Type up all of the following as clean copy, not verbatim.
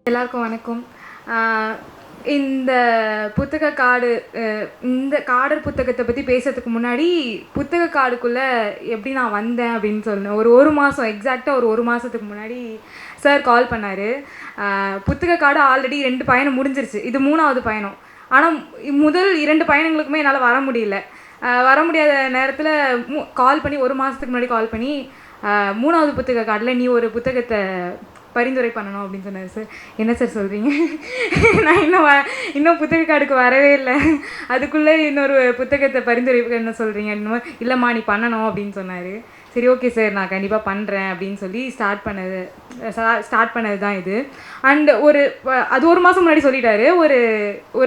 எல்லாருக்கும் வணக்கம். இந்த புத்தக காடு இந்த காடர் புத்தகத்தை பற்றி பேசுறதுக்கு முன்னாடி புத்தக காடுக்குள்ளே எப்படி நான் வந்தேன் அப்படின்னு சொல்லணும். ஒரு மாதம் எக்ஸாக்டாக ஒரு மாதத்துக்கு முன்னாடி சார் கால் பண்ணார். புத்தக காடு ஆல்ரெடி 2 பயணம் முடிஞ்சிருச்சு, இது 3வது பயணம். ஆனால் முதல் 2 பயணங்களுக்குமே என்னால் வர முடியல. வர முடியாத நேரத்தில் கால் பண்ணி 1 மாதத்துக்கு முன்னாடி கால் பண்ணி 3வது புத்தக காடில் நீ ஒரு புத்தகத்தை பரிந்துரை பண்ணணும் அப்படின்னு சொன்னார் சார். என்ன சார் சொல்கிறீங்க? நான் இன்னும் புத்தக காடுக்கு வரவே இல்லை, அதுக்குள்ளே இன்னொரு புத்தகத்தை பரிந்துரை என்ன சொல்கிறீங்க? இன்னும் இல்லைம்மா நீ பண்ணணும் அப்படின்னு சொன்னார். சரி ஓகே சார் நான் கண்டிப்பாக பண்ணுறேன் அப்படின்னு சொல்லி ஸ்டார்ட் பண்ணது தான் இது. அண்ட் அது 1 மாதம் முன்னாடி சொல்லிட்டாரு. ஒரு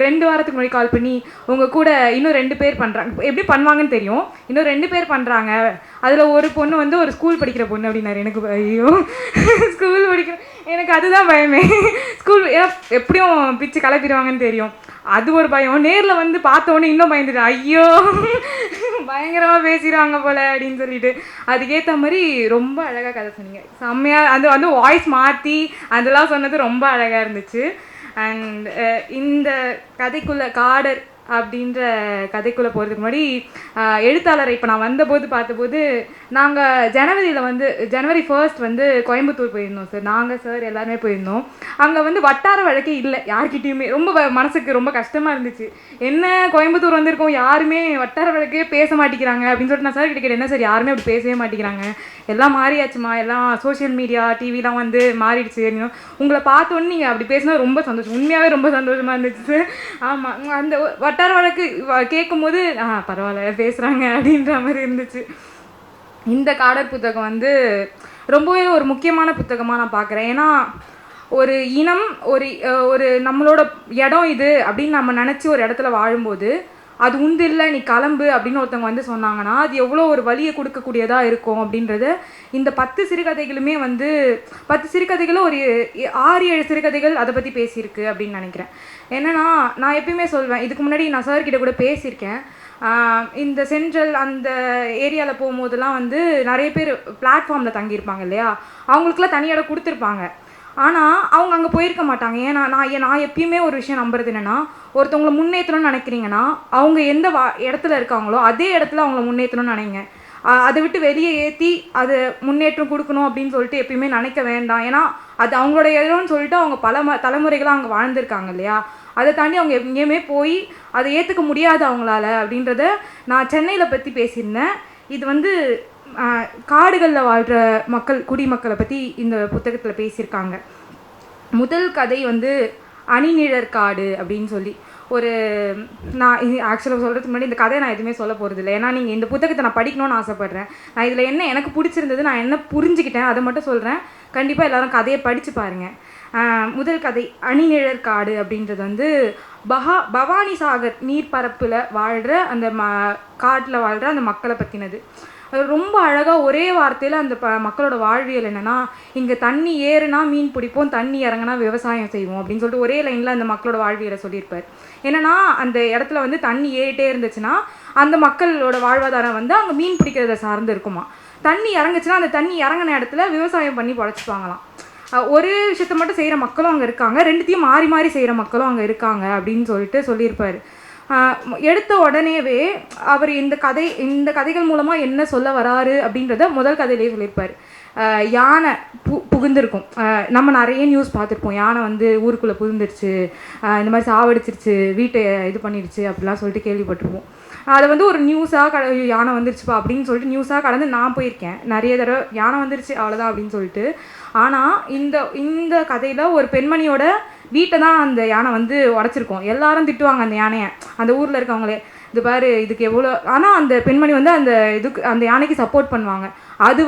2 வாரத்துக்கு முன்னாடி கால் பண்ணி உங்கள் கூட இன்னும் 2 பேர் பண்ணுறாங்க, எப்படி பண்ணுவாங்கன்னு தெரியும், இன்னும் 2 பேர் பண்ணுறாங்க, அதில் ஒரு பொண்ணு வந்து ஒரு ஸ்கூல் படிக்கிற பொண்ணு அப்படின்னாரு. எனக்கு ஐயோ ஸ்கூல் படிக்கிற, எனக்கு அதுதான் பயமே. ஸ்கூல் எப்படியும் பிச்சு கிளப்பிடுவாங்கன்னு தெரியும், அது ஒரு பயம். நேரில் வந்து பார்த்தோன்னே இன்னும் பயந்துட்டேன், ஐயோ பயங்கரமாக பேசிடுவாங்க போல் அப்படின்னு சொல்லிட்டு. அதுக்கேற்ற மாதிரி ரொம்ப அழகாக கதை சொன்னீங்க, செம்மையாக. அது வந்து வாய்ஸ் மாற்றி அதெல்லாம் சொன்னது ரொம்ப அழகாக இருந்துச்சு. அண்ட் இந்த கதைக்குள்ளே காடர் அப்படின்ற கதைக்குள்ளே போகிறதுக்கு முன்னாடி எழுத்தாளரை இப்போ நான் வந்தபோது பார்த்தபோது, நாங்கள் ஜனவரி 1 வந்து கோயம்புத்தூர் போயிருந்தோம் சார். நாங்கள் சார் எல்லாருமே போயிருந்தோம். அங்கே வந்து வட்டார வழக்கே இல்லை யார்கிட்டையுமே. ரொம்ப மனசுக்கு ரொம்ப கஷ்டமாக இருந்துச்சு. என்ன கோயம்புத்தூர் வந்திருக்கோம், யாருமே வட்டார வழக்கே பேச மாட்டேங்கிறாங்க அப்படின்னு சொல்லிட்டு நான் சார் கிட்ட கேட்டேன், என்ன சார் யாருமே அப்படி பேசவே மாட்டேங்கிறாங்க, எல்லாம் மாறியாச்சுமா, எல்லாம் சோஷியல் மீடியா டிவிலாம் வந்து மாறிடுச்சு, உங்களை பார்த்தோன்னு நீங்கள் அப்படி பேசினா ரொம்ப சந்தோஷம், உண்மையாகவே ரொம்ப சந்தோஷமாக இருந்துச்சு சார். ஆமாம், அந்த வட்டார வழக்கு கேட்கும்போது பரவாயில்ல பேசுகிறாங்க அப்படின்ற மாதிரி இருந்துச்சு. இந்த காடர் புத்தகம் வந்து ரொம்பவே ஒரு முக்கியமான புத்தகமாக நான் பார்க்குறேன். ஏன்னா ஒரு இனம், ஒரு நம்மளோட இடம் இது அப்படின்னு நம்ம நினச்சி ஒரு இடத்துல வாழும்போது அது உண்டு இல்லை நீ கிளம்பு அப்படின்னு ஒருத்தவங்க வந்து சொன்னாங்கன்னா அது எவ்வளோ ஒரு வலியை கொடுக்கக்கூடியதாக இருக்கும் அப்படின்றத இந்த 10 சிறுகதைகளுமே வந்து 10 சிறுகதைகளும் ஒரு 6-7 சிறுகதைகள் அதை பற்றி பேசியிருக்கு அப்படின்னு நினைக்கிறேன். என்னன்னா நான் எப்பயுமே சொல்வேன், இதுக்கு முன்னாடி நான் சார்கிட்ட கூட பேசியிருக்கேன், இந்த சென்ட்ரல் அந்த ஏரியாவில் போகும்போதெல்லாம் வந்து நிறைய பேர் பிளாட்ஃபார்மில் தங்கியிருப்பாங்க இல்லையா, அவங்களுக்குலாம் தனி இடம் கொடுத்துருப்பாங்க. ஆனால் அவங்க அங்கே போயிருக்க மாட்டாங்க. ஏன்னா நான் எப்பயுமே ஒரு விஷயம் நம்புறது என்னென்னா, ஒருத்தவங்களை முன்னேற்றணும்னு நினைக்கிறீங்கன்னா அவங்க எந்த இடத்துல இருக்காங்களோ அதே இடத்துல அவங்கள முன்னேற்றணும்னு நினைங்க. அதை விட்டு வெளியே ஏற்றி அது முன்னேற்றம் கொடுக்கணும் அப்படின்னு சொல்லிட்டு எப்பயுமே நினைக்க வேண்டாம். ஏன்னா அது அவங்களோட இடம்னு சொல்லிட்டு அவங்க பல தலைமுறைகளாக அங்கே வாழ்ந்துருக்காங்க இல்லையா, அதை தாண்டி அவங்க எங்கேயுமே போய் அதை ஏற்றுக்க முடியாது அவங்களால அப்படின்றத நான் சென்னையில் பற்றி பேசியிருந்தேன். இது வந்து காடுகளில் வாழ்கிற குடிமக்களை பற்றி இந்த புத்தகத்தில் பேசியிருக்காங்க. முதல் கதை வந்து அணிநிழற் காடு அப்படின்னு சொல்லி நான் இது ஆக்சுவலாக சொல்கிறதுக்கு முன்னாடி இந்த கதையை நான் எதுவுமே சொல்ல போகிறது இல்லை. ஏன்னா நீங்கள் இந்த புத்தகத்தை நான் படிக்கணும்னு ஆசைப்பட்றேன். நான் இதில் என்ன எனக்கு பிடிச்சிருந்தது, நான் என்ன புரிஞ்சுக்கிட்டேன் அதை மட்டும் சொல்கிறேன். கண்டிப்பாக எல்லோரும் கதையை படித்து பாருங்கள். முதல் கதை அணிநிழற் காடு அப்படின்றது வந்து பவானி சாகர் நீர்ப்பரப்பில் வாழ்கிற அந்த காட்டில் வாழ்கிற அந்த மக்களை பற்றினது. ரொம்ப அழகாக ஒரே வார்த்தையில் அந்த மக்களோட வாழ்வியல் என்னென்னா, இங்கே தண்ணி ஏறுனா மீன் பிடிப்போம், தண்ணி இறங்கினா விவசாயம் செய்வோம் அப்படின்னு சொல்லிட்டு ஒரே லைனில் அந்த மக்களோட வாழ்வியலை சொல்லியிருப்பார். என்னென்னா அந்த இடத்துல வந்து தண்ணி ஏறிட்டே இருந்துச்சுன்னா அந்த மக்களோட வாழ்வாதாரம் வந்து அங்கே மீன் பிடிக்கிறத சார்ந்து இருக்குமா, தண்ணி இறங்குச்சுன்னா அந்த தண்ணி இறங்கின இடத்துல விவசாயம் பண்ணி பொழைச்சிப்பாங்களாம். ஒரு விஷயத்த மட்டும் செய்கிற மக்களும் அங்கே இருக்காங்க, 2த்தையும் மாறி மாறி செய்கிற மக்களும் அங்கே இருக்காங்க அப்படின்னு சொல்லிட்டு சொல்லியிருப்பார். எடுத்த உடனேவே அவர் இந்த கதைகள் மூலமாக என்ன சொல்ல வராரு அப்படின்றத முதல் கதையிலேயே சொல்லியிருப்பார். யானை புகுந்திருக்கும், நம்ம நிறைய நியூஸ் பார்த்துருப்போம், யானை வந்து ஊருக்குள்ளே புகுந்துருச்சு, இந்த மாதிரி சாவடிச்சிருச்சு, வீட்டை இது பண்ணிடுச்சு அப்படிலாம் சொல்லிட்டு கேள்விப்பட்டிருப்போம். அதை வந்து ஒரு நியூஸாக யானை வந்துருச்சுப்பா அப்படின்னு சொல்லிட்டு நியூஸாக கடந்து நான் போயிருக்கேன் நிறைய தடவை, யானை வந்துருச்சு அவ்வளோதான் அப்படின்னு சொல்லிட்டு. ஆனால் இந்த கதையில் ஒரு பெண்மணியோட வீட்டை தான் அந்த யானை வந்து உடச்சிருக்கோம். எல்லாரும் திட்டுவாங்க அந்த யானையை, அந்த ஊரில் இருக்கவங்களே, இது பாரு இதுக்கு எவ்வளோ. ஆனால் அந்த பெண்மணி வந்து அந்த யானைக்கு சப்போர்ட் பண்ணுவாங்க. அது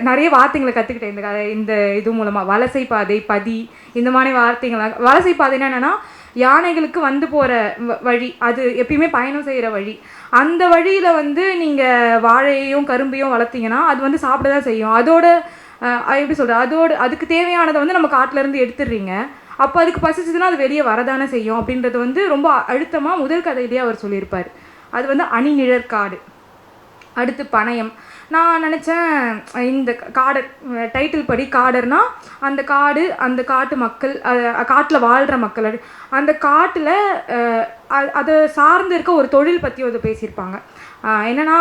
நிறைய வார்த்தைகளை கற்றுக்கிட்டேன் இந்த இது மூலமாக. வலசை பாதை, பதி, இந்த மாதிரி வார்த்தைகளை. வலசை பாதைன்னா என்னென்னா யானைகளுக்கு வந்து போகிற வழி, அது எப்பயுமே பயணம் செய்கிற வழி. அந்த வழியில் வந்து நீங்கள் வாழையையும் கரும்பையும் வளர்த்திங்கன்னா அது வந்து சாப்பிட தான் செய்யும். அதோட எப்படி சொல்கிறது, அதுக்கு தேவையானதை வந்து நம்ம காட்டிலேருந்து எடுத்துடுறீங்க, அப்போ அதுக்கு பசிச்சதுன்னா அது வெளியே வரதானே செய்யும் அப்படின்றது வந்து ரொம்ப அழுத்தமாக முதல் கதையிலேயே அவர் சொல்லியிருப்பார். அது வந்து அணிநிழற் காடு. அடுத்து பணயம். நான் நினச்சேன் இந்த காடர் டைட்டில் படி காடர்னா அந்த காடு, அந்த காட்டு மக்கள், காட்டில் வாழ்கிற மக்கள், அந்த காட்டில் அதை சார்ந்து இருக்க ஒரு தொழில் பற்றி அதை பேசியிருப்பாங்க. என்னென்னா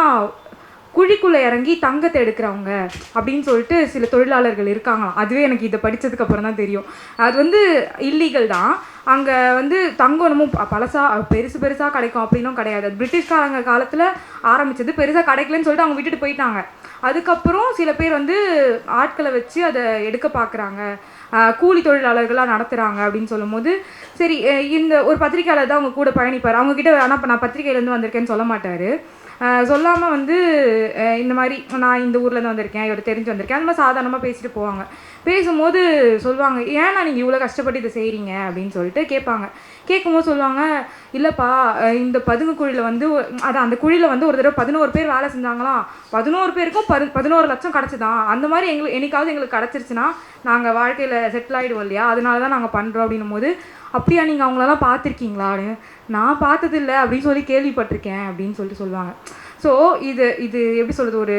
குழிக்குள்ளே இறங்கி தங்கத்தை எடுக்கிறவங்க அப்படின்னு சொல்லிட்டு சில தொழிலாளர்கள் இருக்காங்களாம். அதுவே எனக்கு இதை படித்ததுக்கப்புறம் தான் தெரியும். அது வந்து இல்லீகல் தான். அங்கே வந்து தங்கம் இன்னமும் பழசாக பெருசாக கிடைக்கும் அப்படின்னும் கிடையாது. அது பிரிட்டிஷ்காரங்க காலத்தில் ஆரம்பித்தது, பெருசாக கிடைக்கலன்னு சொல்லிட்டு அவங்க விட்டுட்டு போயிட்டாங்க. அதுக்கப்புறம் சில பேர் வந்து ஆட்களை வச்சு அதை எடுக்க பார்க்குறாங்க, கூலி தொழிலாளர்களாக நடத்துகிறாங்க அப்படின்னு சொல்லும்போது, சரி இந்த ஒரு பத்திரிக்கையாளர் தான் அவங்க கூட பயணிப்பார். அவங்கக்கிட்ட ஆனால் இப்போ நான் பத்திரிகையிலேருந்து வந்திருக்கேன்னு சொல்ல மாட்டார். சொல்லாமல் வந்து இந்த மாதிரி நான் இந்த ஊர்லேருந்து வந்திருக்கேன், இவர் தெரிஞ்சு வந்திருக்கேன், அந்த மாதிரி சாதாரணமாக பேசிட்டு போவாங்க. பேசும்போது சொல்லுவாங்க, ஏன்னா நீங்கள் இவ்வளோ கஷ்டப்பட்டு இதை செய்கிறீங்க அப்படின்னு சொல்லிட்டு கேட்பாங்க. கேட்கும்போது சொல்லுவாங்க, இல்லைப்பா இந்த பதுங்கு குழியில் வந்து அதான் அந்த குழியில் வந்து ஒரு தடவை 11 பேர் வேலை செஞ்சாங்களாம். 11 பேருக்கும் 11 லட்சம் கிடச்சிதான். அந்த மாதிரி என்னைக்காவது எங்களுக்கு கிடச்சிருச்சுன்னா நாங்கள் வாழ்க்கையில் செட்டில் ஆகிடுவோம் இல்லையா, அதனால தான் நாங்கள் பண்ணுறோம் அப்படின்னும் போது, அப்படியா நீங்கள் அவங்களெல்லாம் பார்த்துருக்கீங்களா அப்படின்னு. நான் பார்த்ததில்ல அப்படின்னு சொல்லி கேள்விப்பட்டிருக்கேன் அப்படின்னு சொல்லிட்டு சொல்லுவாங்க. ஸோ இது எப்படி சொல்கிறது,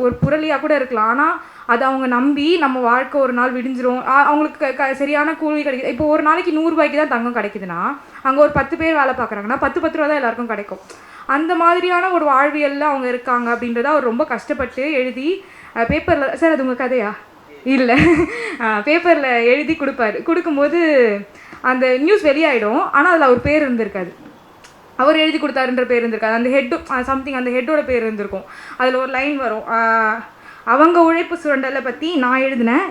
ஒரு புரளியாக கூட இருக்கலாம். ஆனால் அதை அவங்க நம்பி நம்ம வாழ்க்கை ஒரு நாள் விடிஞ்சிரும், அவங்களுக்கு சரியான கூலி கிடைக்குது. இப்போ ஒரு நாளைக்கு 100 ரூபாய்க்கு தான் தங்கம் கிடைக்குதுன்னா அங்கே ஒரு 10 பேர் வேலை பார்க்குறாங்கன்னா 10 ரூபா தான் எல்லாருக்கும் கிடைக்கும். அந்த மாதிரியான ஒரு வாழ்வியலில் அவங்க இருக்காங்க அப்படின்றத அவர் ரொம்ப கஷ்டப்பட்டு எழுதி பேப்பரில், சார் அது உங்கள் கதையா இல்லை, பேப்பரில் எழுதி கொடுக்கும்போது அந்த நியூஸ் வெளியாகிடும். ஆனால் அதில் அவர் பேர் இருந்திருக்காது, அவர் எழுதி கொடுத்தாருன்ற பேர் இருந்திருக்காது. அந்த ஹெட்டு சம்திங் அந்த ஹெட்டோட பேர் இருந்திருக்கும். அதில் ஒரு லைன் வரும், அவங்க உழைப்பு சுரண்டலை பற்றி நான் எழுதினேன்,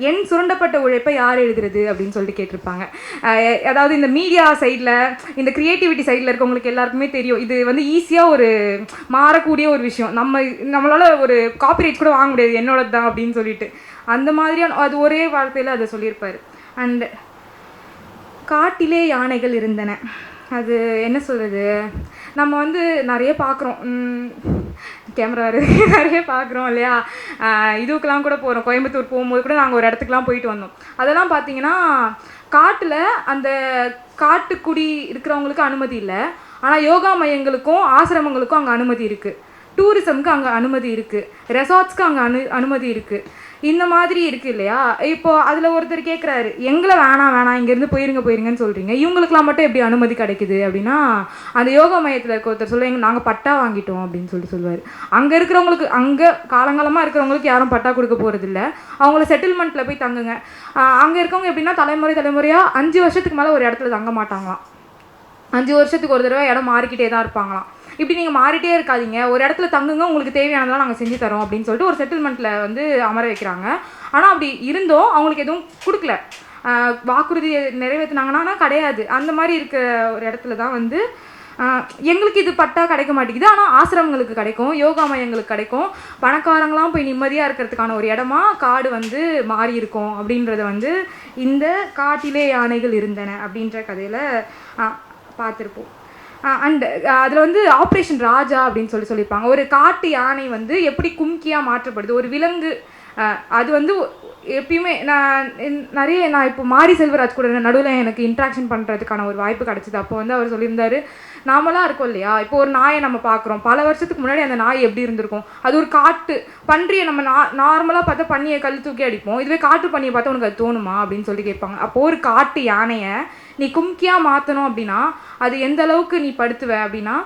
என் சுரண்டப்பட்ட உழைப்பை யார் எழுதுறது அப்படின்னு சொல்லிட்டு கேட்டிருப்பாங்க. அதாவது இந்த மீடியா சைடில், இந்த க்ரியேட்டிவிட்டி சைடில் இருக்கவங்களுக்கு எல்லாருக்குமே தெரியும், இது வந்து ஈஸியாக ஒரு மாறக்கூடிய ஒரு விஷயம். நம்மளால் ஒரு காப்பிரைட்ஸ் கூட வாங்க முடியாது, என்னோடது தான் அப்படின்னு சொல்லிட்டு. அந்த மாதிரியான அது ஒரே வார்த்தையில் அதை சொல்லியிருப்பார். அண்ட் காட்டிலே யானைகள் இருந்தன. அது என்ன சொல்கிறது, நம்ம வந்து நிறைய பார்க்குறோம், கேமரா நிறைய பார்க்குறோம் இல்லையா. இதுக்கெலாம் கூட போகிறோம், கோயம்புத்தூர் போகும்போது கூட நாங்கள் ஒரு இடத்துக்குலாம் போயிட்டு வந்தோம். அதெல்லாம் பார்த்தீங்கன்னா காட்டில் அந்த காட்டுக்குடி இருக்கிறவங்களுக்கு அனுமதி இல்லை, ஆனால் யோகா மையங்களுக்கும் ஆசிரமங்களுக்கும் அங்கே அனுமதி இருக்குது, டூரிசம்க்கு அங்கே அனுமதி இருக்குது, ரெசார்ட்ஸ்க்கு அங்கே அனுமதி இருக்குது. இந்த மாதிரி இருக்குது இல்லையா. இப்போது அதில் ஒருத்தர் கேட்குறாரு, எங்களை வேணாம் இங்கேருந்து போயிருங்கன்னு சொல்கிறீங்க, இவங்களுக்குலாம் மட்டும் எப்படி அனுமதி கிடைக்குது அப்படின்னா, அந்த யோகா மையத்தில் இருக்க ஒருத்தர் சொல்லுவாங்க, நாங்கள் பட்டா வாங்கிட்டோம் அப்படின்னு சொல்லுவார். அங்கே இருக்கிறவங்களுக்கு, அங்கே காலங்காலமாக இருக்கிறவங்களுக்கு யாரும் பட்டா கொடுக்க போகிறதில்ல, அவங்கள செட்டில்மெண்ட்டில் போய் தங்குங்க. அங்கே இருக்கவங்க எப்படின்னா தலைமுறையாக 5 வருஷத்துக்கு மேலே ஒரு இடத்துல தங்க மாட்டாங்களாம். 5 வருஷத்துக்கு ஒரு தடவை இடம் மாறிக்கிட்டே தான் இருப்பாங்களாம். இப்படி நீங்கள் மாறிட்டே இருக்காதீங்க, ஒரு இடத்துல தங்குங்க, உங்களுக்கு தேவையானதெல்லாம் நாங்கள் செஞ்சு தரோம் அப்படின்னு சொல்லிட்டு ஒரு செட்டில்மெண்ட்டில் வந்து அமர வைக்கிறாங்க. ஆனால் அப்படி இருந்தோம் அவங்களுக்கு எதுவும் கொடுக்கல, வாக்குறுதியை நிறைவேற்றினாங்கன்னா கிடையாது. அந்த மாதிரி இருக்க ஒரு இடத்துல தான் வந்து எங்களுக்கு இது பட்டா கிடைக்க மாட்டேங்குது, ஆனால் ஆசிரமங்களுக்கு கிடைக்கும், யோகா மையங்களுக்கு கிடைக்கும், பணக்காரங்களாம் போய் நிம்மதியாக இருக்கிறதுக்கான ஒரு இடமா காடு வந்து மாறி இருக்கும் அப்படின்றத வந்து இந்த காட்டிலே யானைகள் இருந்தன அப்படின்ற கதையில் பார்த்துருப்போம். அண்ட் அதில் வந்து ஆப்ரேஷன் ராஜா அப்படின்னு சொல்லியிருப்பாங்க. ஒரு காட்டு யானை வந்து எப்படி கும்கியாக மாற்றப்படுது, ஒரு விலங்கு. அது வந்து எப்பயுமே நான் இப்போ மாரி செல்வராஜ் கூட நடுவில் எனக்கு இன்ட்ராக்ஷன் பண்ணுறதுக்கான ஒரு வாய்ப்பு கிடச்சிது. அப்போ வந்து அவர் சொல்லியிருந்தார், நாமளாம் இருக்கோம் இல்லையா, இப்போ ஒரு நாயை நம்ம பார்க்குறோம், பல வருஷத்துக்கு முன்னாடி அந்த நாய் எப்படி இருந்திருக்கும், அது ஒரு காட்டு பன்றியை நம்ம நார்மலாக பார்த்தா பன்னியை கல் தூக்கி அடிப்போம், இதுவே காட்டு பன்னியை பார்த்தா உனக்கு அது தோணுமா அப்படின்னு சொல்லி கேட்பாங்க. அப்போது ஒரு காட்டு யானையை நீ கும்கியாக மாற்றணும் அப்படின்னா அது எந்த அளவுக்கு நீ படுத்துவ அப்படின்னா,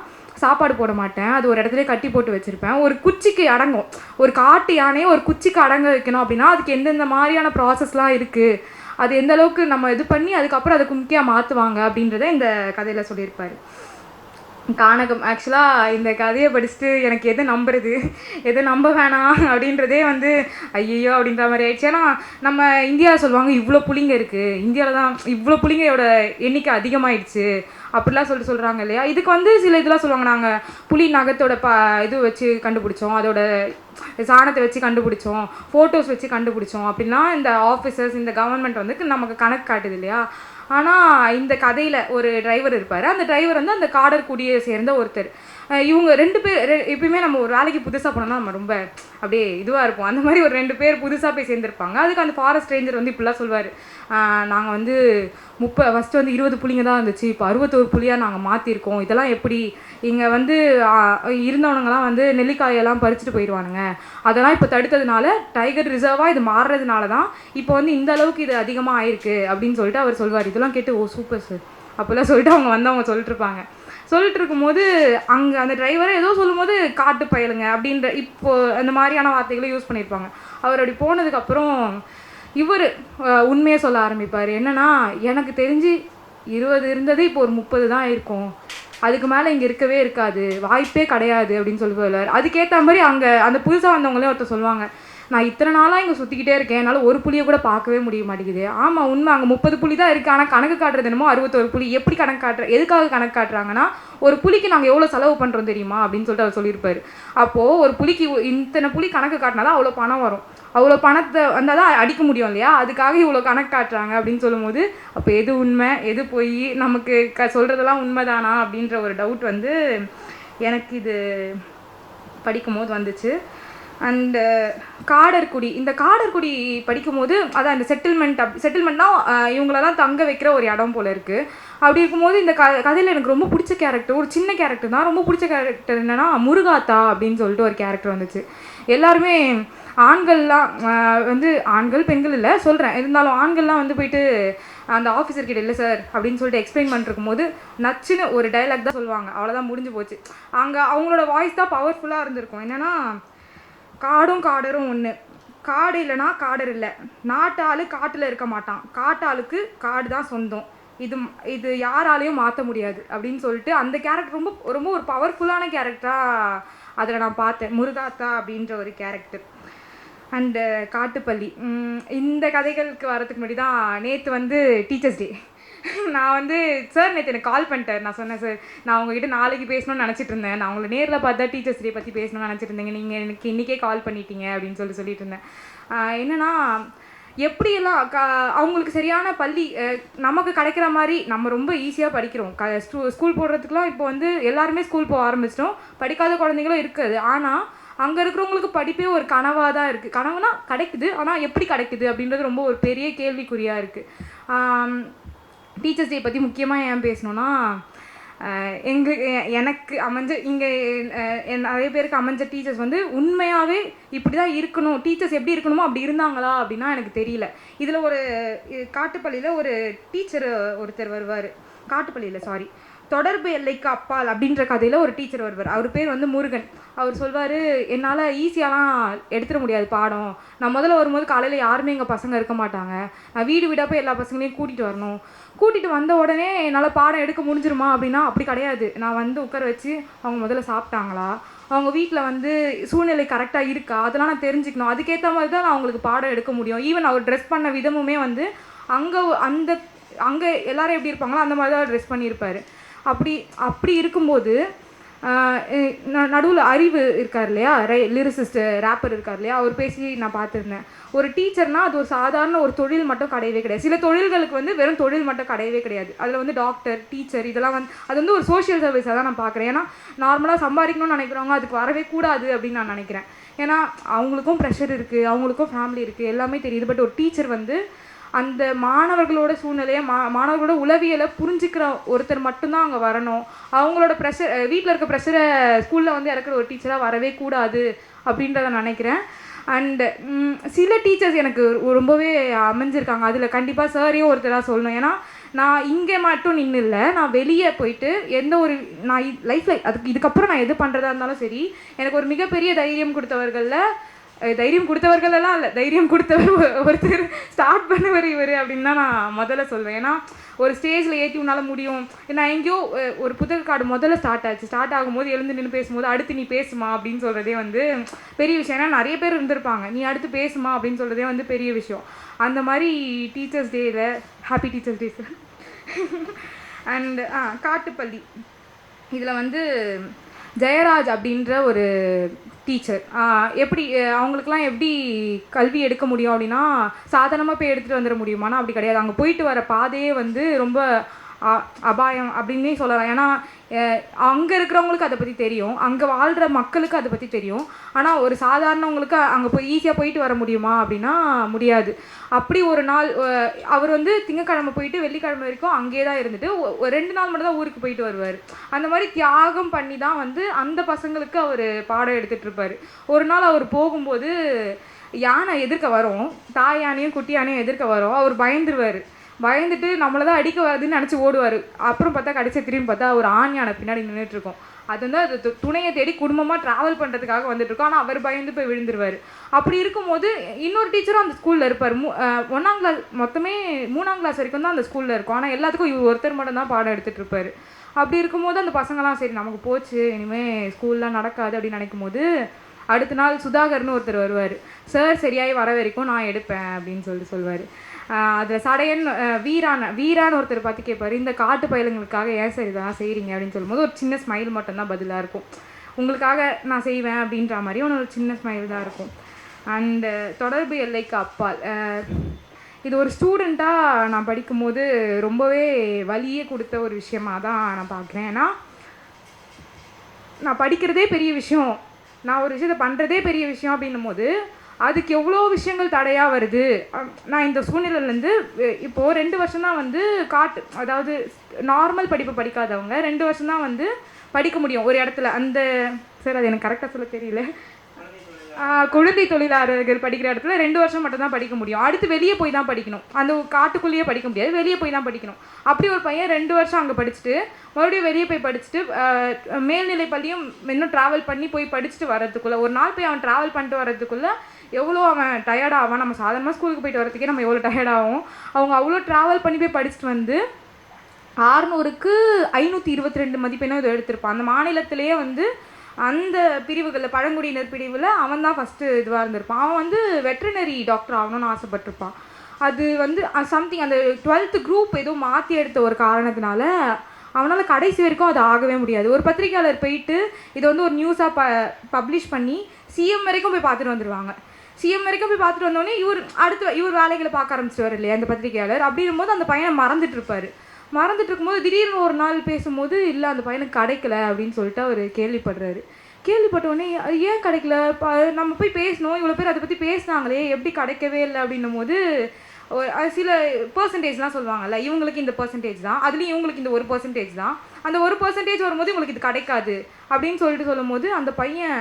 சாப்பாடு போட மாட்டேன், அது ஒரு இடத்துல கட்டி போட்டு வச்சுருப்பேன், ஒரு குச்சிக்கு அடங்கும். ஒரு காட்டு யானையை ஒரு குச்சிக்கு அடங்க வைக்கணும் அப்படின்னா அதுக்கு எந்தெந்த மாதிரியான ப்ராசஸ்லாம் இருக்குது, அது எந்த அளவுக்கு நம்ம இது பண்ணி அதுக்கப்புறம் அதை கும்கியாக மாற்றுவாங்க அப்படின்றத இந்த கதையில் சொல்லியிருப்பார் கானகம். ஆக்சுவலாக இந்த கதையை படிச்சுட்டு எனக்கு எதை நம்புறது எதை நம்ப வேணாம் அப்படின்றதே வந்து ஐயோ அப்படின்ற மாதிரி ஆயிடுச்சு. ஏன்னா நம்ம இந்தியாவில் சொல்லுவாங்க இவ்வளோ புலிங்க இருக்குது, இந்தியாவில் தான் இவ்வளோ புலிங்கையோட எண்ணிக்கை அதிகமாகிடுச்சு அப்படிலாம் சொல்கிறாங்க இல்லையா. இதுக்கு வந்து சில இதெல்லாம் சொல்லுவாங்க, நாங்கள் புலி நகத்தோட இது வச்சு கண்டுபிடிச்சோம், அதோட சாணத்தை வச்சு கண்டுபிடிச்சோம், ஃபோட்டோஸ் வச்சு கண்டுபிடிச்சோம் அப்படின்லாம் இந்த ஆஃபீஸர்ஸ் இந்த கவர்மெண்ட் வந்து நமக்கு கணக்கு காட்டுது இல்லையா. ஆனால் இந்த கதையில் ஒரு டிரைவர் இருப்பார், அந்த டிரைவர் வந்து அந்த காடர் குடியை சேர்ந்த ஒருத்தர். இவங்க 2 பேர் எப்பயுமே நம்ம ஒரு வேலைக்கு புதுசாக போனோம்னா நம்ம ரொம்ப அப்படியே இதுவாக இருப்போம். அந்த மாதிரி ஒரு 2 பேர் புதுசாக போய் சேர்ந்துருப்பாங்க. அதுக்கு அந்த ஃபாரஸ்ட் ரேஞ்சர் வந்து இப்படிலாம் சொல்வார், நாங்கள் வந்து ஃபஸ்ட்டு வந்து 20 புலிங்க தான் இருந்துச்சு, இப்போ 61 புலியாக நாங்கள் மாற்றிருக்கோம், இதெல்லாம் எப்படி, இங்கே வந்து இருந்தவனுங்கலாம் வந்து நெல்லிக்காயெல்லாம் பறிச்சுட்டு போயிடுவானுங்க, அதெல்லாம் இப்போ தடுத்ததுனால டைகர் ரிசர்வாக இது மாறுறதுனால தான் இப்போ வந்து இந்த அளவுக்கு இது அதிகமாக ஆயிருக்கு அப்படின்னு சொல்லிட்டு அவர் சொல்வார். இதெல்லாம் கேட்டு ஓ சூப்பர் சார் அப்போல்லாம் சொல்லிட்டு அவங்க சொல்லிட்டுருப்பாங்க. சொல்லிட்டு இருக்கும்போது அங்கே அந்த டிரைவரை ஏதோ சொல்லும்போது காட்டு பயலுங்க அப்படின்ற இப்போது அந்த மாதிரியான வார்த்தைகளை யூஸ் பண்ணியிருப்பாங்க. அவர் அப்படி போனதுக்கப்புறம் இவர் உண்மையை சொல்ல ஆரம்பிப்பார். என்னென்னா, எனக்கு தெரிஞ்சு 20 இருந்தது இப்போ ஒரு 30 தான் இருக்கும், அதுக்கு மேலே இங்கே இருக்கவே இருக்காது, வாய்ப்பே கிடையாது அப்படின்னு சொல்லி சொல்லுவார். அதுக்கேற்ற மாதிரி அங்கே அந்த புதுசாக வந்தவங்களே ஒருத்தர் சொல்லுவாங்க, நான் இத்தனை நாளாக இங்கே சுற்றிக்கிட்டே இருக்கேன், என்னால் ஒரு புலியை கூட பார்க்கவே முடிய மாட்டேங்குது. ஆமாம் உண்மை, அங்கே 30 புலி தான் இருக்குது, ஆனால் கணக்கு காட்டுறது என்னமோ 61 புலி. எப்படி கணக்கு காட்டுற, எதுக்காக கணக்கு காட்டுறாங்கன்னா, ஒரு புலிக்கு நாங்கள் எவ்வளோ செலவு பண்ணுறோம் தெரியுமா அப்படின்னு சொல்லிட்டு அவர் சொல்லியிருப்பார். அப்போது ஒரு புலிக்கு இத்தனை புலி கணக்கு காட்டினா தான் அவ்வளோ பணம் வரும், அவ்வளோ பணத்தை வந்தால் தான் அடிக்க முடியும் இல்லையா, அதுக்காக இவ்வளோ கணக்கு காட்டுறாங்க அப்படின்னு சொல்லும்போது, அப்போ எது உண்மை எது போய் நமக்கு சொல்கிறதெல்லாம் உண்மைதானா அப்படின்ற ஒரு டவுட் வந்து எனக்கு இது படிக்கும் போது வந்துச்சு. அண்டு காடர்குடி, இந்த காடர்குடி படிக்கும்போது அதான் இந்த செட்டில்மெண்ட்னா இவங்களெல்லாம் தங்க வைக்கிற ஒரு இடம் போல் இருக்குது. அப்படி இருக்கும்போது இந்த கதையில் எனக்கு ரொம்ப பிடிச்ச கேரக்டர், ஒரு சின்ன கேரக்டர் தான், ரொம்ப பிடிச்ச கேரக்டர் என்னென்னா முருகாத்தா அப்படின்னு சொல்லிட்டு ஒரு கேரக்டர் வந்துச்சு. எல்லாருமே ஆண்கள்லாம் வந்து ஆண்கள் பெண்கள் இல்லை சொல்கிறேன், இருந்தாலும் ஆண்கள்லாம் வந்து போயிட்டு அந்த ஆஃபீஸர்கிட்ட இல்லை சார் அப்படின்னு சொல்லிட்டு எக்ஸ்பிளைன் பண்ணிருக்கும் போது நச்சுன்னு ஒரு டைலாக் தான் சொல்லுவாங்க, அவ்வளோதான் முடிஞ்சு போச்சு. அங்கே அவங்களோட வாய்ஸ் தான் பவர்ஃபுல்லாக இருந்திருக்கும். என்னென்னா, காடும் காடரும் ஒன்று, காடு இல்லைனா காடர் இல்லை, நாட்டாளு காட்டில் இருக்க மாட்டான், காட்டாளுக்கு காடு தான் சொந்தம், இது யாராலையும் மாற்ற முடியாது அப்படின்னு சொல்லிட்டு அந்த கேரக்டர் ரொம்ப ரொம்ப ஒரு பவர்ஃபுல்லான கேரக்டராக அதில் நான் பார்த்தேன், முருகாத்தா அப்படின்ற ஒரு கேரக்டர். அண்டு காட்டுப்பள்ளி, இந்த கதைகளுக்கு வரதுக்கு முன்னாடி தான் நேற்று வந்து டீச்சர்ஸ் டே. நான் வந்து சார் நேற்று எனக்கு கால் பண்ணிட்டேன், நான் சொன்னேன் சார் நான் உங்ககிட்ட நாளைக்கு பேசணும்னு நினச்சிட்டு இருந்தேன், நான் உங்களை நேரில் பார்த்தா டீச்சர்ஸ் டே பற்றி பேசணும்னு நினச்சிட்டு இருந்தேங்க, நீங்கள் எனக்கு இன்றைக்கே கால் பண்ணிட்டீங்க அப்படின்னு சொல்லிட்டு இருந்தேன். என்னென்னா, எப்படியெல்லாம் அவங்களுக்கு சரியான பள்ளி நமக்கு கிடைக்கிற மாதிரி நம்ம ரொம்ப ஈஸியாக படிக்கிறோம். ஸ்கூல் போடுறதுக்குலாம் இப்போ வந்து எல்லாருமே ஸ்கூல் போக ஆரம்பிச்சிட்டோம், படிக்காத குழந்தைங்களும் இருக்குது. ஆனால் அங்கே இருக்கிறவங்களுக்கு படிப்பே ஒரு கனவாக தான் இருக்குது. கனவுனா கிடைக்குது, ஆனால் எப்படி கிடைக்குது அப்படின்றது ரொம்ப ஒரு பெரிய கேள்விக்குறியாக இருக்குது. டீச்சர்ஸ் டே பற்றி முக்கியமாக ஏன் பேசணுன்னா, எனக்கு அமைஞ்ச இங்கே நிறைய பேருக்கு அமைஞ்ச டீச்சர்ஸ் வந்து உண்மையாகவே இப்படி தான் இருக்கணும், டீச்சர்ஸ் எப்படி இருக்கணுமோ அப்படி இருந்தாங்களா அப்படின்னா எனக்கு தெரியல. இதில் ஒரு காட்டுப்பள்ளியில் ஒரு டீச்சர் ஒருத்தர் வருவார், காட்டுப்பள்ளியில் சாரி தொடர்பு எல்லைக்கு அப்பால் அப்படின்ற கதையில் ஒரு டீச்சர் வருவார். அவர் பேர் வந்து முருகன். அவர் சொல்வார், என்னால் ஈஸியாலாம் எடுத்துட முடியாது பாடம், நான் முதல்ல வரும்போது காலையில் யாருமே எங்கள் பசங்க இருக்க மாட்டாங்க, நான் வீடு வீடாக போய் எல்லா பசங்களையும் கூட்டிகிட்டு வரணும், கூட்டிகிட்டு வந்த உடனே என்னால் பாடம் எடுக்க முடிஞ்சிருமா அப்படின்னா அப்படி கிடையாது. நான் வந்து உட்கார வச்சு அவங்க முதல்ல சாப்பிட்டாங்களா, அவங்க வீட்டில் வந்து சூழ்நிலை கரெக்டாக இருக்கா, அதெல்லாம் நான் தெரிஞ்சுக்கணும், அதுக்கேற்ற மாதிரி தான் நான் அவங்களுக்கு பாடம் எடுக்க முடியும். ஈவன் அவர் ட்ரெஸ் பண்ண விதமுமே வந்து அங்கே எல்லோரும் எப்படி இருப்பாங்களோ அந்த மாதிரி தான் ட்ரெஸ் பண்ணியிருப்பார். அப்படி இருக்கும்போது நடுவில் அறிவு இருக்கார் இல்லையா, லிரிசிஸ்ட் ரேப்பர் இருக்கார் இல்லையா, அவர் பேசி நான் பார்த்துருந்தேன். ஒரு டீச்சர்னால் அது ஒரு சாதாரண ஒரு தொழில் மட்டும் கிடையவே கிடையாது. சில தொழில்களுக்கு வந்து வெறும் தொழில் மட்டும் கிடையவே கிடையாது. அதில் வந்து டாக்டர், டீச்சர் இதெல்லாம் வந்து அது வந்து ஒரு சோஷியல் சர்வீஸாக தான் நான் பார்க்குறேன். ஏன்னா நார்மலாக சம்பாதிக்கணும்னு நினைக்கிறவங்க அதுக்கு வரவே கூடாது அப்படின்னு நான் நினைக்கிறேன். ஏன்னா அவங்களுக்கும் ப்ரெஷர் இருக்குது, அவங்களுக்கும் ஃபேமிலி இருக்குது, எல்லாமே தெரியுது. பட் ஒரு டீச்சர் வந்து அந்த மாணவர்களோட சூழ்நிலையை மாணவர்களோட உளவியலை புரிஞ்சுக்கிற ஒருத்தர் மட்டும்தான் அங்கே வரணும். அவங்களோட ப்ரெஷர், வீட்டில் இருக்க ப்ரெஷரை ஸ்கூலில் வந்து இறக்குற ஒரு டீச்சராக வரவே கூடாது அப்படின்றத நினைக்கிறேன். அண்டு சில டீச்சர்ஸ் எனக்கு ரொம்பவே அமைஞ்சிருக்காங்க. அதில் கண்டிப்பாக சாரையும் ஒருத்தராக சொல்லணும். ஏன்னா நான் இங்கே மட்டும் நின்று இல்லை, நான் வெளியே போயிட்டு எந்த ஒரு நான் லைஃப்பில் இதுக்கப்புறம் நான் எது பண்ணுறதா இருந்தாலும் சரி, எனக்கு ஒரு மிகப்பெரிய தைரியம் கொடுத்தவர்களெல்லாம் இல்லை, தைரியம் கொடுத்தவர் ஒருத்தர், ஸ்டார்ட் பண்ணவர் இவர் அப்படின்னு தான் நான் முதல்ல சொல்வேன். ஏன்னா ஒரு ஸ்டேஜில் ஏற்றி உன்னால் முடியும். நான் எங்கேயோ ஒரு புத்தக கார்டு முதல்ல ஸ்டார்ட் ஆகும்போது எழுந்து நின்று பேசும்போது அடுத்து நீ பேசுமா அப்படின்னு சொல்கிறதே வந்து பெரிய விஷயம். ஏன்னா நிறைய பேர் இருந்திருப்பாங்க, நீ அடுத்து பேசுமா அப்படின்னு சொல்கிறதே வந்து பெரிய விஷயம். அந்த மாதிரி டீச்சர்ஸ் டேயில் happy teachers day sir. And Kattupalli இதில் வந்து ஜெயராஜ் அப்படின்ற ஒரு டீச்சர் எப்படி அவங்களுக்குலாம் எப்படி கல்வி எடுக்க முடியும் அப்படின்னா, சாதாரணமாக போய் எடுத்துகிட்டு வந்துட முடியுமானா அப்படி கிடையாது. அங்கே போயிட்டு வர பாதையே வந்து ரொம்ப அபாயம் அப்படின்னே சொல்லலாம். ஏன்னா அங்கே இருக்கிறவங்களுக்கு அதை பற்றி தெரியும், அங்கே வாழ்கிற மக்களுக்கு அதை பற்றி தெரியும். ஆனால் ஒரு சாதாரணவங்களுக்கு அங்கே போய் ஈஸியாக போயிட்டு வர முடியுமா அப்படின்னா முடியாது. அப்படி ஒரு நாள் அவர் வந்து திங்கக்கிழமை போயிட்டு வெள்ளிக்கிழமை வரைக்கும் அங்கேயே தான் இருந்துட்டு 2 நாள் மட்டும் தான் ஊருக்கு போயிட்டு வருவார். அந்த மாதிரி தியாகம் பண்ணி தான் வந்து அந்த பசங்களுக்கு அவர் பாடம் எடுத்துகிட்டு இருப்பார். ஒரு நாள் அவர் போகும்போது யானை எதிர்க்க வரும், தாய் யானையும் குட்டி யானையும் எதிர்க்க வரும். அவர் பயந்துருவார். பயந்துட்டு நம்மளை தான் அடிக்க வருதுன்னு நினச்சி ஓடுவார். அப்புறம் பார்த்தா கடைசி திரும்பி பார்த்தா ஒரு ஆண் யானை பின்னாடி நின்றுட்டுருக்கோம். அது வந்து அது துணையை தேடி குடும்பமாக ட்ராவல் பண்ணுறதுக்காக வந்துட்டுருக்கோம். ஆனால் அவர் பயந்து போய் விழுந்துருவார். அப்படி இருக்கும்போது இன்னொரு டீச்சரும் அந்த ஸ்கூலில் இருப்பார். 1ஆம் கிளாஸ் மொத்தமே 3ஆம் கிளாஸ் வரைக்கும் தான் அந்த ஸ்கூலில் இருக்கும். ஆனால் எல்லாத்துக்கும் இவர் ஒருத்தர் மட்டும் தான் பாடம் எடுத்துகிட்டு இருப்பார். அப்படி இருக்கும்போது அந்த பசங்களாம் சரி நமக்கு போச்சு, இனிமேல் ஸ்கூல்லாம் நடக்காது அப்படின்னு நினைக்கும் போது அடுத்த நாள் சுதாகர்னு ஒருத்தர் வருவார். சார் சரியாகி வர வரைக்கும் நான் எடுப்பேன் அப்படின்னு சொல்லுவார். அதில் சடையன் வீரான்னு ஒருத்தர் பார்த்து கேட்பார், இந்த காட்டு பயலுங்களுக்காக ஏன் சார் இதெல்லாம் செய்கிறீங்க அப்படின்னு சொல்லும்போது ஒரு சின்ன ஸ்மைல் மட்டும்தான் பதிலாக இருக்கும். உங்களுக்காக நான் செய்வேன் அப்படின்ற மாதிரி ஒரு சின்ன ஸ்மைல் தான் இருக்கும். அண்டு தொடர்பு எல்லைக்கு அப்பால், இது ஒரு ஸ்டூடெண்ட்டாக நான் படிக்கும்போது ரொம்பவே வலியே கொடுத்த ஒரு விஷயமாக தான் நான் பார்க்குறேன். ஏன்னா நான் படிக்கிறதே பெரிய விஷயம், நான் ஒரு விஷயத்தை பண்ணுறதே பெரிய விஷயம் அப்படின்னும் போது அதுக்கு எவ்வளோ விஷயங்கள் தடையாக வருது. நான் இந்த சூழ்நிலையிலேருந்து இப்போது 2 வருஷம் தான் வந்து அதாவது நார்மல் படிப்பு படிக்காதவங்க 2 வருஷம் தான் வந்து படிக்க முடியும் ஒரு இடத்துல. அந்த சார் அது எனக்கு கரெக்டாக சொல்ல தெரியல, குழந்தை தொழிலாளர்கள் படிக்கிற இடத்துல 2 வருஷம் மட்டும் தான் படிக்க முடியும். அடுத்து வெளியே போய் தான் படிக்கணும். அந்த காட்டுக்குள்ளேயே படிக்க முடியாது, வெளியே போய் தான் படிக்கணும். அப்படி ஒரு பையன் 2 வருஷம் அங்கே படிச்சுட்டு மறுபடியும் வெளியே போய் படிச்சுட்டு மேல்நிலை பள்ளியும் இன்னும் ட்ராவல் பண்ணி போய் படிச்சுட்டு வர்றதுக்குள்ளே, ஒரு நாள் போய் அவன் ட்ராவல் பண்ணிட்டு வர்றதுக்குள்ளே எவ்வளோ அவன் டயர்டாகான். நம்ம சாதாரணமாக ஸ்கூலுக்கு போயிட்டு வரதுக்கே நம்ம எவ்வளோ டயர்டாகும். அவங்க அவ்வளோ ட்ராவல் பண்ணி போய் படிச்சுட்டு வந்து 600க்கு 522 மதிப்பெண்ணும் இதை எடுத்திருப்பான். அந்த மாநிலத்திலேயே வந்து அந்த பிரிவுகளில் பழங்குடியினர் பிரிவில் அவன் தான் ஃபஸ்ட்டு இதுவாக இருந்திருப்பான். அவன் வந்து வெட்ரினரி டாக்டர் ஆகணும்னு ஆசைப்பட்டிருப்பான். அது வந்து சம்திங் அந்த 12th குரூப் எதுவும் மாற்றி எடுத்த ஒரு காரணத்தினால அவனால் கடைசி வரைக்கும் அது ஆகவே முடியாது. ஒரு பத்திரிகையாளர் போயிட்டு இதை வந்து ஒரு நியூஸாக பப்ளிஷ் பண்ணி சிஎம் வரைக்கும் போய் பார்த்துட்டு வந்துடுவாங்க. சிஎம் வரைக்கும் போய் பார்த்துட்டு வந்தோடனே இவர் வேலைகளை பார்க்க ஆரம்பிச்சிடுவார் இல்லையா அந்த பத்திரிகையாளர். அப்படிங்கும்போது அந்த பையனை மறந்துட்டு இருப்பார். மறந்துட்டு இருக்கும்போது திடீர்னு ஒரு நாள் பேசும்போது இல்லை அந்த பையனுக்கு கிடைக்கல அப்படின்னு சொல்லிட்டு அவர் கேள்விப்படுறாரு. கேள்விப்பட்டோடனே அது ஏன் கிடைக்கல, நம்ம போய் பேசணும், இவ்வளோ பேர் அதை பற்றி பேசினாங்களே எப்படி கிடைக்கவே இல்லை அப்படின்னும் போது சில பர்சன்டேஜ்லாம் சொல்லுவாங்கல்ல, இவங்களுக்கு இந்த பர்சன்டேஜ் தான், அதுலேயும் இவங்களுக்கு இந்த 1% தான், அந்த 1% வரும்போது இவங்களுக்கு இது கிடைக்காது அப்படின்னு சொல்லும் போது அந்த பையன்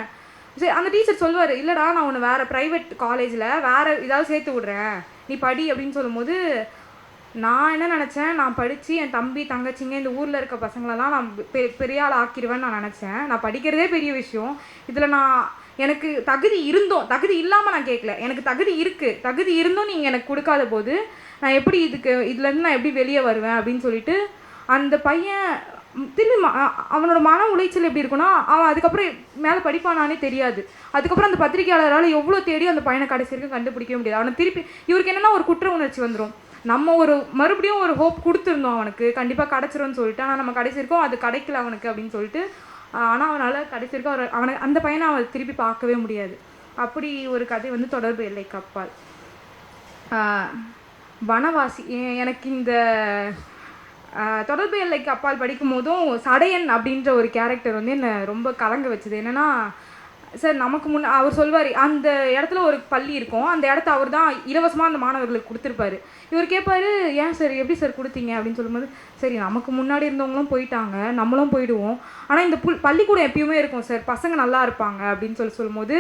சரி அந்த டீச்சர் சொல்லுவார், இல்லைடா நான் உன்னை வேறு ப்ரைவேட் காலேஜில் வேறு ஏதாவது சேர்த்து விட்றேன் நீ படி அப்படின்னு சொல்லும்போது நான் என்ன நினச்சேன், நான் படித்து என் தம்பி தங்கச்சிங்க இந்த ஊரில் இருக்க பசங்களெல்லாம் நான் பெரிய ஆள் ஆக்கிடுவேன்னு நான் நினச்சேன். நான் படிக்கிறதே பெரிய விஷயம், இதில் எனக்கு தகுதி தகுதி இல்லாமல் நான் கேட்கல, எனக்கு தகுதி இருக்குது, தகுதி இருந்தும் நீங்கள் எனக்கு கொடுக்காத போது நான் எப்படி இதுலேருந்து நான் எப்படி வெளியே வருவேன் அப்படின்னு சொல்லிட்டு அந்த பையன் திரும்பி அவனோட மன உளைச்சல் எப்படி இருக்குன்னா அவன் அதுக்கப்புறம் மேலே படிப்பானானே தெரியாது. அதுக்கப்புறம் அந்த பத்திரிகையாளரால் எவ்வளோ தேடி அந்த பையனை கடைசி வரைக்கும் கண்டுபிடிக்கவே முடியாது. அவனை திருப்பி இவருக்கு என்னென்னா ஒரு குற்ற உணர்ச்சி வந்துடும், நம்ம மறுபடியும் ஒரு ஹோப் கொடுத்துருந்தோம் அவனுக்கு கண்டிப்பாக கிடச்சிரும்னு சொல்லிட்டு, ஆனால் நம்ம கடைசி வரைக்கும் அது கிடைக்கல அவனுக்கு அப்படின்னு சொல்லிட்டு, ஆனால் அவனால் கடைசி வரைக்கும் அவனை அந்த பையனை அவன் திருப்பி பார்க்கவே முடியாது. அப்படி ஒரு கதை வந்து தொடர்பு எல்லைக்கு அப்பால். வனவாசி, எனக்கு இந்த தொடர்பு எல்லைக்கு அப்பால் படிக்கும் போதும் சடையன் அப்படின்ற ஒரு கேரக்டர் வந்து என்னை ரொம்ப கலங்க வச்சுது. என்னென்னா சார் நமக்கு அவர் சொல்வார், அந்த இடத்துல ஒரு பள்ளி இருக்கும், அந்த இடத்த அவர் தான் இலவசமாக அந்த மாணவர்களுக்கு கொடுத்துருப்பாரு. இவர் கேட்பார், ஏன் சார் எப்படி சார் கொடுத்தீங்க அப்படின்னு சொல்லும்போது, சரி நமக்கு முன்னாடி இருந்தவங்களும் போயிட்டாங்க, நம்மளும் போயிடுவோம், ஆனால் இந்த பள்ளிக்கூடம் எப்பயுமே இருக்கும் சார், பசங்க நல்லா இருப்பாங்க அப்படின்னு சொல்லும்போது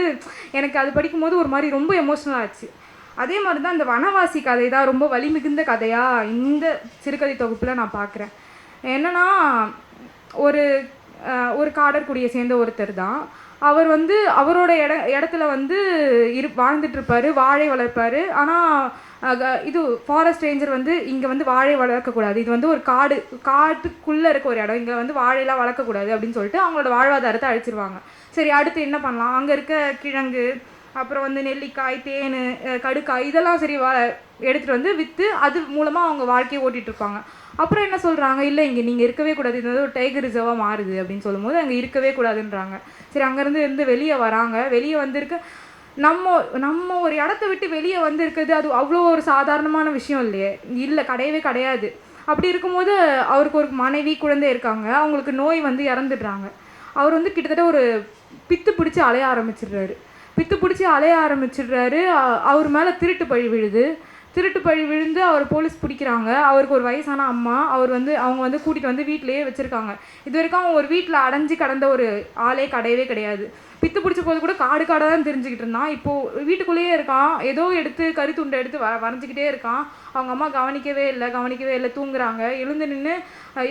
எனக்கு அது படிக்கும்போது ஒரு மாதிரி ரொம்ப எமோஷ்னல் ஆச்சு. அதே மாதிரி தான் இந்த வனவாசி கதை தான் ரொம்ப வலி மிகுந்த கதையாக இந்த சிறுகதை தொகுப்பில் நான் பார்க்குறேன். என்னென்னா ஒரு காடற்குடியை சேர்ந்த ஒருத்தர் தான், அவர் வந்து அவரோட இடத்துல வந்து வாழ்ந்துட்டுருப்பார், வாழை வளர்ப்பார். ஆனால் இது ஃபாரஸ்ட் ரேஞ்சர் வந்து இங்கே வந்து வாழை வளர்க்கக்கூடாது, இது வந்து ஒரு காட்டுக்குள்ளே இருக்க ஒரு இடம், இங்கே வந்து வாழையெல்லாம் வளர்க்கக்கூடாது அப்படின்னு சொல்லிட்டு அவங்களோட வாழ்வாதாரத்தை அழிச்சிருவாங்க. சரி அடுத்து என்ன பண்ணலாம், அங்கே இருக்க கிழங்கு, அப்புறம் வந்து நெல்லிக்காய், தேன், கடுக்காய் இதெல்லாம் சரி எடுத்துகிட்டு வந்து விற்று அது மூலமாக அவங்க வாழ்க்கையை ஓட்டிகிட்ருப்பாங்க. அப்புறம் என்ன சொல்கிறாங்க, இல்லை இங்கே நீங்கள் இருக்கவே கூடாது, இது வந்து ஒரு டைகர் ரிசர்வாக மாறுது அப்படின்னு சொல்லும்போது அங்கே இருக்கவே கூடாதுன்றாங்க. சரி அங்கேருந்து வெளியே வராங்க, வெளியே வந்திருக்க நம்ம ஒரு இடத்த விட்டு வெளியே வந்திருக்குது, அது அவ்வளோ ஒரு சாதாரணமான விஷயம் இல்லையே, இல்லை கிடையவே கிடையாது. அப்படி இருக்கும்போது அவருக்கு ஒரு மனைவி குழந்தை இருக்காங்க. அவங்களுக்கு நோய் வந்து இறந்துடுறாங்க. அவர் வந்து கிட்டத்தட்ட ஒரு பித்து பிடிச்சி அலைய ஆரம்பிச்சிடுறாரு. அவர் மேலே திருட்டு பழி விழுது. திருட்டு பழி விழுந்து அவர் போலீஸ் பிடிக்கிறாங்க. அவருக்கு ஒரு வயசான அம்மா. அவங்க வந்து கூட்டிகிட்டு வந்து வீட்டிலேயே வச்சுருக்காங்க. இது வரைக்கும் அவன் ஒரு வீட்டில் அடைஞ்சு கடந்த ஒரு ஆளே கிடையவே கிடையாது. பித்து பிடிச்ச போது கூட காடாக தான் தெரிஞ்சுக்கிட்டு இருந்தான். இப்போது வீட்டுக்குள்ளேயே இருக்கான். ஏதோ எடுத்து கறித்துண்டை எடுத்து வரைஞ்சிக்கிட்டே இருக்கான். அவங்க அம்மா கவனிக்கவே இல்லை, தூங்குறாங்க.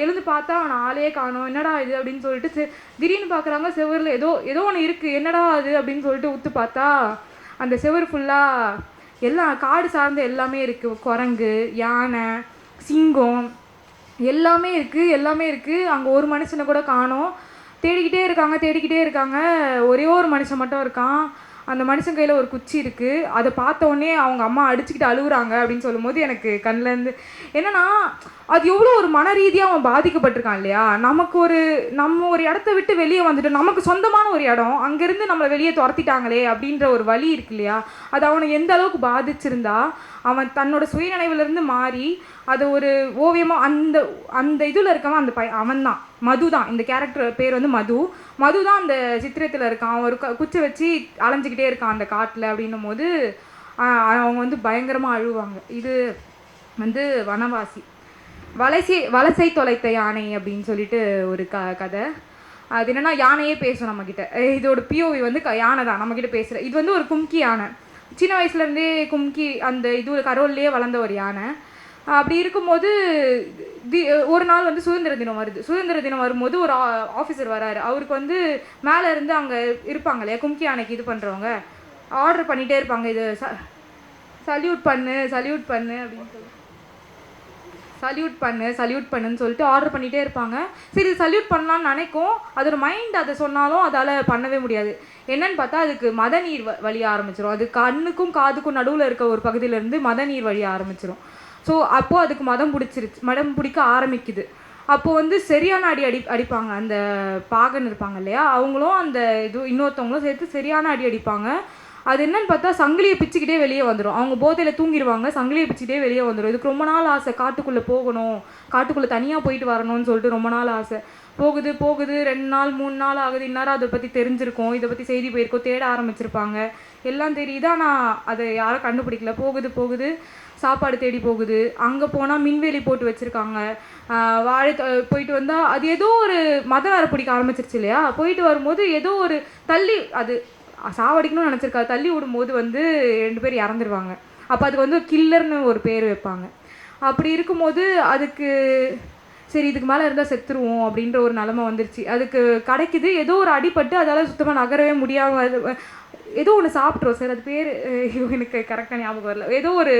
எழுந்து பார்த்தா அவன் ஆளையே காணோம். என்னடா இது அப்படின்னு சொல்லிட்டு திடீர்னு பார்க்குறாங்க, செவரில் ஏதோ ஒன்று இருக்குது. என்னடா அது அப்படின்னு சொல்லிட்டு உத்து பார்த்தா அந்த செவர் ஃபுல்லாக எல்லாம் காடு சார்ந்த எல்லாமே இருக்குது. குரங்கு, யானை, சிங்கம் எல்லாமே இருக்குது. அங்கே ஒரு மனுஷனை கூட காணோம். தேடிக்கிட்டே இருக்காங்க. ஒரே ஒரு மனுஷன் மட்டும் இருக்கான். அந்த மனுஷன் கையில் ஒரு குச்சி இருக்குது. அதை பார்த்த உடனே அவங்க அம்மா அடிச்சுக்கிட்டு அழுகுறாங்க அப்படின்னு சொல்லும்போது எனக்கு கண்ணிலேருந்து என்னன்னா, அது எவ்வளோ ஒரு மன ரீதியாக அவன் பாதிக்கப்பட்டிருக்கான் இல்லையா. நம்ம ஒரு இடத்த விட்டு வெளியே வந்துட்டோம், நமக்கு சொந்தமான ஒரு இடம், அங்கேருந்து நம்மளை வெளியே துரத்திட்டாங்களே அப்படின்ற ஒரு வலி இருக்கு இல்லையா. அது அவனை எந்த அளவுக்கு பாதிச்சிருந்தா அவன் தன்னோட சுயநினைவுலேருந்து மாறி அது ஒரு ஓவியமாக அந்த இதில் இருக்கவன் அந்த அவன் தான் மது தான். இந்த கேரக்டர் பேர் வந்து மது தான் அந்த சித்திரத்தில் இருக்கான். ஒரு குச்சி வச்சு அலைஞ்சிக்கிட்டே இருக்கான் அந்த காட்டில். அப்படின்னும் போது அவங்க வந்து பயங்கரமாக அழுவாங்க. இது வந்து வனவாசி. வலசை தொலைத்த யானை அப்படின்னு சொல்லிட்டு ஒரு கதை. அது என்னென்னா, யானையே பேசும் நம்மக்கிட்ட. இதோட பிஓவி வந்து யானை தான் நம்மக்கிட்ட பேசுகிற. இது வந்து ஒரு கும்கி யானை. சின்ன வயசுலேருந்தே கும்கி அந்த இது கரோல்லையே வளர்ந்த ஒரு யானை. அப்படி இருக்கும்போது ஒரு நாள் வந்து சுதந்திர தினம் வரும்போது ஒரு ஆஃபீஸர் வராரு. அவருக்கு வந்து மேலே இருந்து அங்கே இருப்பாங்க இல்லையா கும்கி யானைக்கு இது பண்ணுறவங்க, ஆர்டர் பண்ணிகிட்டே இருப்பாங்க. இது சல்யூட் பண்ணு அப்படின்னு சொல்லி சல்யூட் பண்ணுன்னு சொல்லிட்டு ஆர்டர் பண்ணிகிட்டே இருப்பாங்க. சரி, சல்யூட் பண்ணலான்னு நினைக்கும். அதோட மைண்ட் அதை சொன்னாலும் அதால் பண்ணவே முடியாது. என்னன்னு பார்த்தா அதுக்கு மத நீர் வழிய ஆரம்பிச்சிடும். அது கண்ணுக்கும் காதுக்கும் நடுவில் இருக்க ஒரு பகுதியிலேருந்து மத நீர் வழிய ஆரம்பிச்சிடும். ஸோ அப்போது அதுக்கு மதம் பிடிக்க ஆரம்பிக்குது. அப்போது வந்து சரியான அடிப்பாங்க. அந்த பாகன் இருப்பாங்க இல்லையா, அவங்களும் அந்த இன்னொருத்தவங்களும் சேர்த்து சரியான அடிப்பாங்க. அது என்னன்னு பார்த்தா சங்கிலியை பிச்சுக்கிட்டே வெளியே வந்துடும். அவங்க போதையில் தூங்கிடுவாங்க, சங்கிலியை பிச்சுக்கிட்டே வெளியே வந்துடும். இதுக்கு ரொம்ப நாள் ஆசை, காட்டுக்குள்ளே போகணும், காட்டுக்குள்ளே தனியாக போயிட்டு வரணும்னு சொல்லிட்டு ரொம்ப நாள் ஆசை. போகுது 2 நாள் 3 நாள் ஆகுது. இந்நேரம் அதை பற்றி தெரிஞ்சிருக்கும், இதை பற்றி செய்தி போயிருக்கோம், தேட ஆரம்பிச்சிருப்பாங்க. எல்லாம் தெரியுது, ஆனால் அதை யாரும் கண்டுபிடிக்கல. போகுது சாப்பாடு தேடி போகுது. அங்கே போனால் மின்வேலி போட்டு வச்சுருக்காங்க. போயிட்டு வந்தால் அது ஏதோ ஒரு மதம் வேறு பிடிக்க ஆரம்பிச்சிருச்சு இல்லையா. போயிட்டு வரும்போது ஏதோ ஒரு தள்ளி அது சாவடிக்கணும்னு நினச்சிருக்காது. தள்ளி விடும்போது வந்து 2 பேர் இறந்துருவாங்க. அப்போ அதுக்கு வந்து கில்லர்னு ஒரு பேர் வைப்பாங்க. அப்படி இருக்கும்போது அதுக்கு சரி இதுக்கு மேலே இருந்தால் செத்துருவோம் அப்படின்ற ஒரு நிலமை வந்துருச்சு. அதுக்கு கிடைக்குது ஏதோ ஒரு அடிபட்டு அதால் சுத்தமாக நகரவே முடியாமல் ஏதோ ஒன்று சாப்பிட்றோம் சார். அது பேர் எனக்கு கரெக்டாக ஞாபகம் வரல. ஏதோ ஒரு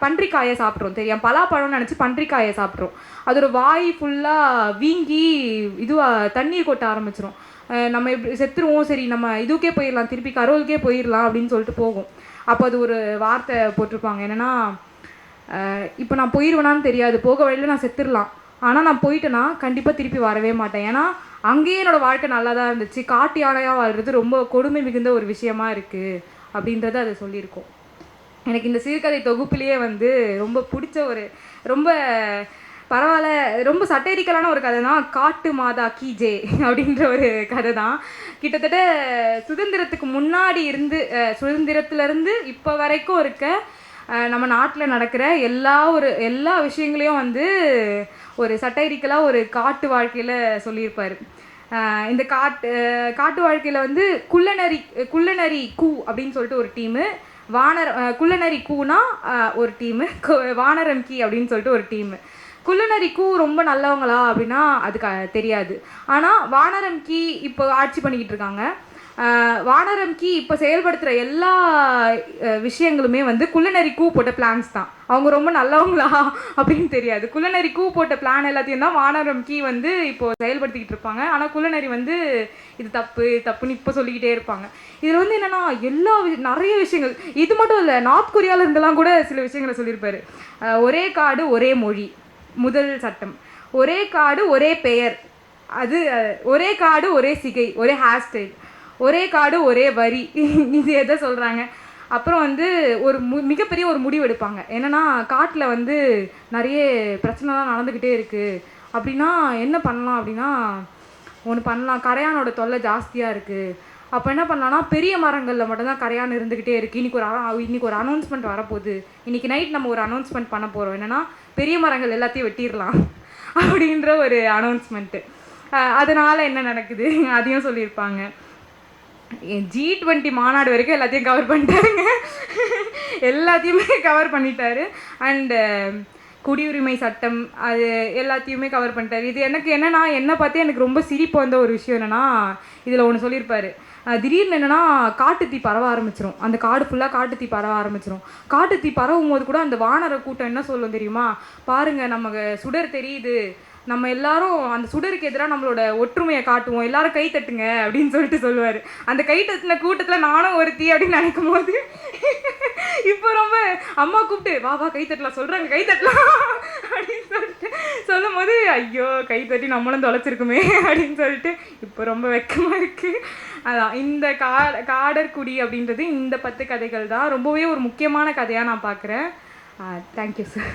பன்றிக்காயை சாப்பிட்றோம். தெரியும், பலாப்பழம்னு நினச்சி பன்றிக்காயை சாப்பிட்றோம். அதோட வாய் ஃபுல்லாக வீங்கி தண்ணீர் கொட்ட ஆரம்பிச்சிடும். நம்ம எப்படி செத்துருவோம், சரி நம்ம இதுக்கே போயிடலாம், திருப்பி கரோலுக்கே போயிடலாம் அப்படின்னு சொல்லிட்டு போகும். அப்போ அது ஒரு வார்த்தை போட்டிருப்பாங்க, என்னென்னா இப்போ நான் போயிடுவேனான்னு தெரியாது, போக வழியில் நான் செத்துடலாம், ஆனால் நான் போயிட்டேன்னா கண்டிப்பாக திருப்பி வரவே மாட்டேன். ஏன்னா அங்கேயே என்னோடய வாழ்க்கை நல்லா தான் இருந்துச்சு, காட்டு யானையாக வாழ்கிறது ரொம்ப கொடுமை மிகுந்த ஒரு விஷயமா இருக்குது அப்படின்றத அதை சொல்லியிருக்கோம். எனக்கு இந்த சிறுகதை தொகுப்புலேயே வந்து ரொம்ப பிடிச்ச ரொம்ப பரவாயில்ல, ரொம்ப சட்டேரிக்கலான ஒரு கதை தான். காட்டு மாதா கி ஜே அப்படின்ற ஒரு கதை தான். கிட்டத்தட்ட சுதந்திரத்துக்கு முன்னாடி சுதந்திரத்துலேருந்து இப்போ வரைக்கும் இருக்க நம்ம நாட்டில் நடக்கிற எல்லா விஷயங்களையும் வந்து ஒரு சட்டேரிக்கலாக ஒரு காட்டு வாழ்க்கையில் சொல்லியிருப்பார். இந்த காட்டு வாழ்க்கையில் வந்து குள்ளநரி கூ அப்படின்னு சொல்லிட்டு ஒரு டீமு, குள்ளநரி கூனா ஒரு டீமு, வானரம் கீ அப்படின்னு சொல்லிட்டு ஒரு டீமு. குள்ளநரி கூ ரொம்ப நல்லவங்களா அப்படின்னா அதுக்கு தெரியாது. ஆனால் வானரம் கீ இப்போ ஆட்சி பண்ணிக்கிட்டு இருக்காங்க. வானரம் கீ இப்போ செயல்படுத்துகிற எல்லா விஷயங்களுமே வந்து குள்ளநரி கூ போட்ட பிளான்ஸ் தான். அவங்க ரொம்ப நல்லவங்களா அப்படின்னு தெரியாது. குள்ளநரி கூ போட்ட பிளான் எல்லாத்தையும் தான் வானரம் கீ வந்து இப்போது செயல்படுத்திக்கிட்டு இருப்பாங்க. ஆனால் குள்ளநரி வந்து இது தப்புன்னு இப்போ சொல்லிக்கிட்டே இருப்பாங்க. இதில் வந்து என்னென்னா நிறைய விஷயங்கள், இது மட்டும் இல்லை, நார்த் கொரியாவில் இருந்தெல்லாம் கூட சில விஷயங்களை சொல்லியிருப்பாரு. ஒரே காடு ஒரே மொழி, முதல் சட்டம். ஒரே காடு ஒரே பெயர், அது ஒரே காடு ஒரே சிகை, ஒரே ஹேர் ஸ்டைல், ஒரே காடு ஒரே வரி. இது எதை சொல்கிறாங்க? அப்புறம் வந்து ஒரு மிகப்பெரிய ஒரு முடிவு எடுப்பாங்க. என்னன்னா, காட்டில் வந்து நிறைய பிரச்சனைலாம் நடந்துக்கிட்டே இருக்குது அப்படின்னா என்ன பண்ணலாம் அப்படின்னா, ஒன்று பண்ணலாம், கரையானோட தொல்லை ஜாஸ்தியாக இருக்குது. அப்போ என்ன பண்ணலான்னா, பெரிய மரங்களில் மட்டும்தான் கரையான் இருந்துக்கிட்டே இருக்குது. இன்றைக்கி ஒரு அனௌன்ஸ்மெண்ட் வரப்போகுது. இன்றைக்கி நைட் நம்ம ஒரு அனௌன்ஸ்மெண்ட் பண்ண போகிறோம். என்னென்னா, பெரிய மரங்கள் எல்லாத்தையும் வெட்டிடலாம் அப்படின்ற ஒரு அனௌன்ஸ்மெண்ட்டு. அதனால் என்ன நடக்குது அதையும் சொல்லியிருப்பாங்க. G20 மாநாடு வரைக்கும் எல்லாத்தையும் கவர் பண்ணிட்டாருங்க. எல்லாத்தையுமே கவர் பண்ணிட்டாரு. அண்டு குடியுரிமை சட்டம் அது எல்லாத்தையுமே கவர் பண்ணிட்டார். இது எனக்கு என்னென்னா, என்னை பார்த்து எனக்கு ரொம்ப சிரிப்பு வந்த ஒரு விஷயம் என்னென்னா, இதில் ஒன்று சொல்லியிருப்பார். திடீர்னு என்னென்னா, காட்டுத்தீ பரவ ஆரம்பிச்சிடும். அந்த காடு ஃபுல்லாக காட்டுத்தீ பரவ ஆரம்பிச்சிடும். காட்டுத்தீ பரவும் போது கூட அந்த வானர கூட்டம் என்ன சொல்லும் தெரியுமா? பாருங்கள், நமக்கு சுடர் தெரியுது, நம்ம எல்லாரும் அந்த சுடருக்கு எதிராக நம்மளோட ஒற்றுமையை காட்டுவோம், எல்லாரும் கை தட்டுங்க அப்படின்னு சொல்லுவார். அந்த கை தட்டின கூட்டத்தில் நானும் ஒருத்தி அப்படின்னு நினைக்கும் போது இப்போ ரொம்ப அம்மா கூப்பிட்டு வா வா கை தட்டலாம் சொல்கிறாங்க, கை தட்டலாம் அப்படின்னு சொல்லும் போது ஐயோ கை தட்டி நம்மளும் தொலைச்சிருக்குமே அப்படின்னு சொல்லிட்டு இப்போ ரொம்ப வெக்கமாக இருக்குது. அதான் இந்த காடர்குடி அப்படின்றது இந்த 10 கதைகள் தான் ரொம்பவே ஒரு முக்கியமான கதையாக நான் பார்க்குறேன். Thank you sir.